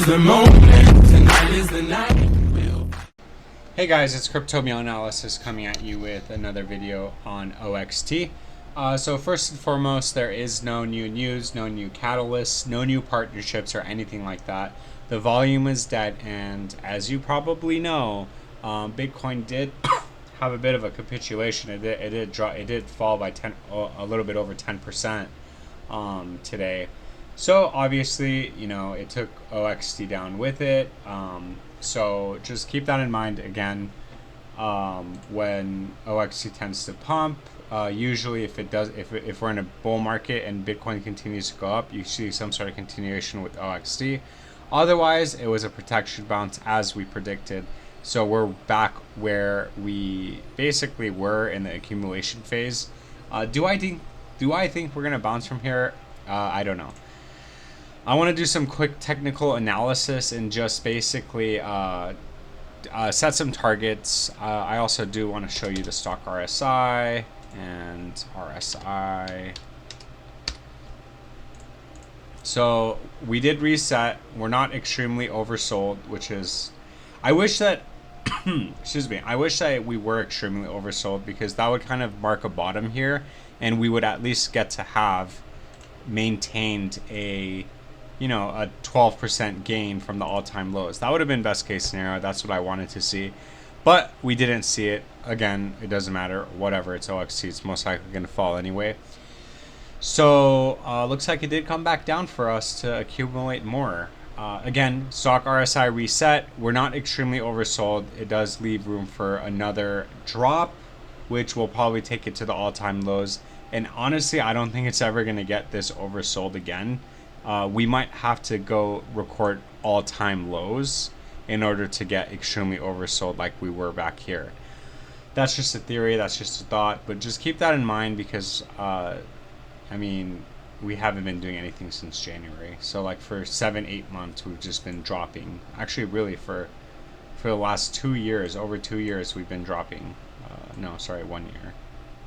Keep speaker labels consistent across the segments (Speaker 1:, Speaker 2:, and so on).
Speaker 1: the moment, tonight is the night.
Speaker 2: Hey guys, it's Crypto Meal Analysis coming at you with another video on OXT. So first and foremost, there is no new news, no new catalysts, no new partnerships or anything like that. The volume is dead, and as you probably know, Bitcoin did have a bit of a capitulation. It did fall by a little bit over 10% today. So obviously, you know, it took OXT down with it. So just keep that in mind again. When OXT tends to pump, usually if we're in a bull market and Bitcoin continues to go up, you see some sort of continuation with OXT. Otherwise, it was a protection bounce as we predicted. So we're back where we basically were in the accumulation phase. Do I think we're gonna bounce from here? I don't know. I want to do some quick technical analysis and just basically set some targets. I also do want to show you the stock RSI and RSI. So we did reset. We're not extremely oversold, which is, I wish that, excuse me, I wish that we were extremely oversold, because that would kind of mark a bottom here, and we would at least get to have maintained a 12% gain from the all-time lows. That would have been best case scenario. That's what I wanted to see, but we didn't see it. Again, it doesn't matter, whatever, it's OXT, it's most likely going to fall anyway. So looks like it did come back down for us to accumulate more. Again, stock RSI reset. We're not extremely oversold. It does leave room for another drop, which will probably take it to the all-time lows. And honestly, I don't think it's ever going to get this oversold again. We might have to go record all-time lows in order to get extremely oversold like we were back here. That's just a theory, that's just a thought, but just keep that in mind, because I mean, we haven't been doing anything since January. So like for 7-8 months we've just been dropping. Actually, really for the last 2 years, over 2 years, we've been dropping. No, sorry, 1 year.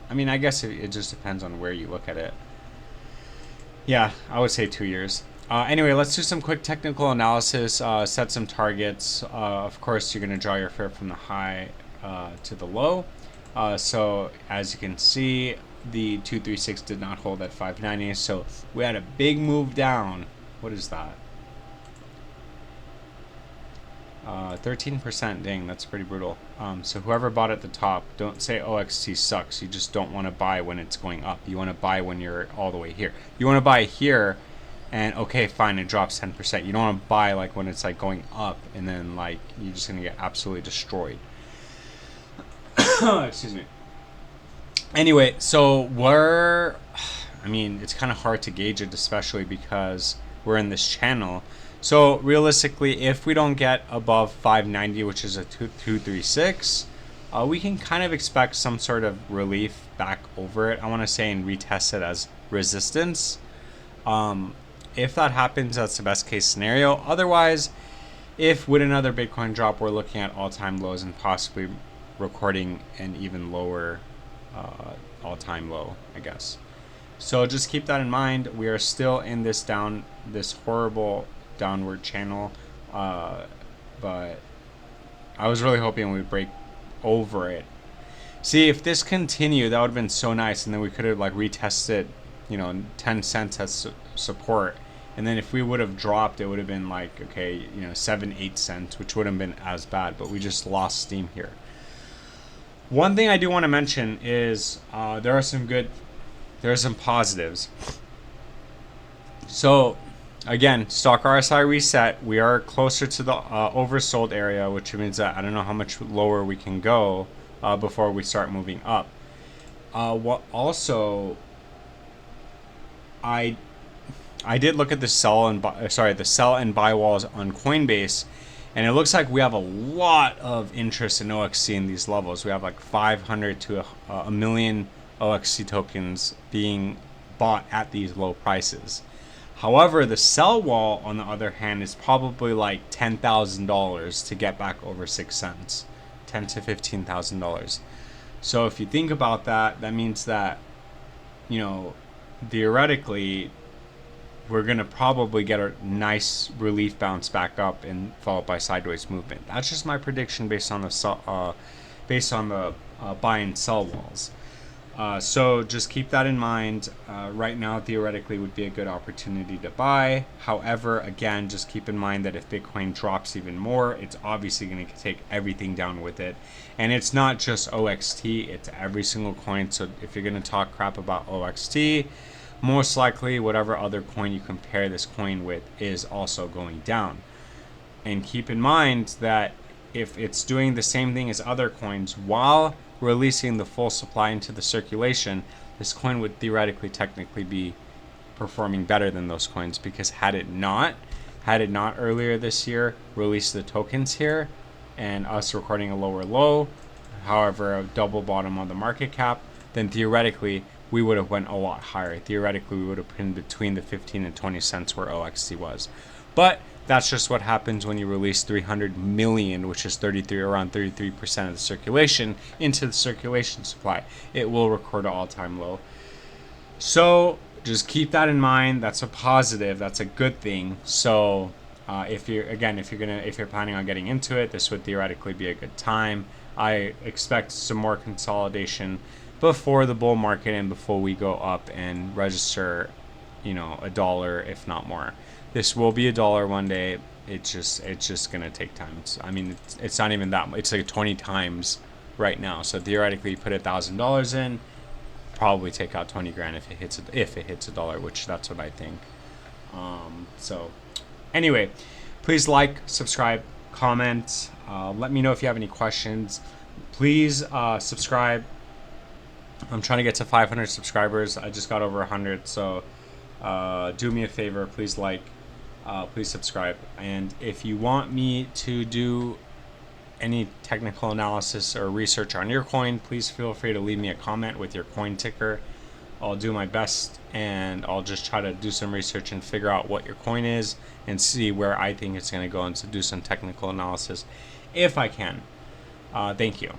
Speaker 2: I mean, I guess it just depends on where you look at it. Yeah, I would say 2 years. Anyway, let's do some quick technical analysis, set some targets. Of course, you're going to draw your fair from the high to the low. So as you can see, the 236 did not hold at 590, so we had a big move down. What is that? 13%, dang, that's pretty brutal. So whoever bought at the top, don't say OXT sucks. You just don't want to buy when it's going up. You want to buy when you're all the way here. You want to buy here, and okay, fine, it drops 10%. You don't want to buy like when it's like going up, and then like you're just gonna get absolutely destroyed. Excuse me. Anyway, so I mean, it's kind of hard to gauge it, especially because we're in this channel. So realistically, if we don't get above 590, which is a 236, we can kind of expect some sort of relief back over it. I want to say, and retest it as resistance. If that happens, that's the best case scenario. Otherwise, if with another Bitcoin drop, we're looking at all-time lows and possibly recording an even lower all-time low, I guess. So just keep that in mind. We are still in this horrible downward channel, but I was really hoping we'd break over it. See, if this continued, that would have been so nice, and then we could have like retested, 10 cents as support, and then if we would have dropped, it would have been like, okay, 7-8 cents, which wouldn't have been as bad, but we just lost steam here. One thing I do want to mention is there are some positives. So again, stock RSI reset. We are closer to the oversold area, which means that I don't know how much lower we can go before we start moving up. What also, I did look at the sell and buy walls on Coinbase, and it looks like we have a lot of interest in OXT in these levels. We have like 500 to a million OXT tokens being bought at these low prices. However, the sell wall, on the other hand, is probably like $10,000 to get back over 6 cents, $10,000 to $15,000. So if you think about that, that means that, theoretically, we're going to probably get a nice relief bounce back up and followed by sideways movement. That's just my prediction based on the buy and sell walls. So just keep that in mind. Right now, theoretically, would be a good opportunity to buy. However, again, just keep in mind that if Bitcoin drops even more, it's obviously going to take everything down with it. And it's not just OXT, it's every single coin. So if you're going to talk crap about OXT, most likely whatever other coin you compare this coin with is also going down. And keep in mind that if it's doing the same thing as other coins while releasing the full supply into the circulation, this coin would theoretically technically be performing better than those coins, because had it not earlier this year released the tokens here and us recording a lower low, however a double bottom on the market cap, then theoretically we would have went a lot higher. Theoretically we would have been between the 15 and 20 cents where OXT was. But that's just what happens when you release 300 million, which is around 33% of the circulation, into the circulation supply. It will record an all-time low. So just keep that in mind. That's a positive. That's a good thing. So if you're planning on getting into it, this would theoretically be a good time. I expect some more consolidation before the bull market and before we go up and register, $1, if not more. This will be $1 one day. It's just gonna take time. It's not even that much. It's like 20 times right now. So theoretically, you put $1,000 in, probably take out 20 grand if it hits $1, which that's what I think. So anyway, please like, subscribe, comment. Let me know if you have any questions. Please subscribe. I'm trying to get to 500 subscribers. I just got over 100. So do me a favor. Please like. Please subscribe. And if you want me to do any technical analysis or research on your coin, please feel free to leave me a comment with your coin ticker. I'll do my best, and I'll just try to do some research and figure out what your coin is and see where I think it's going to go, and to do some technical analysis if I can. Thank you.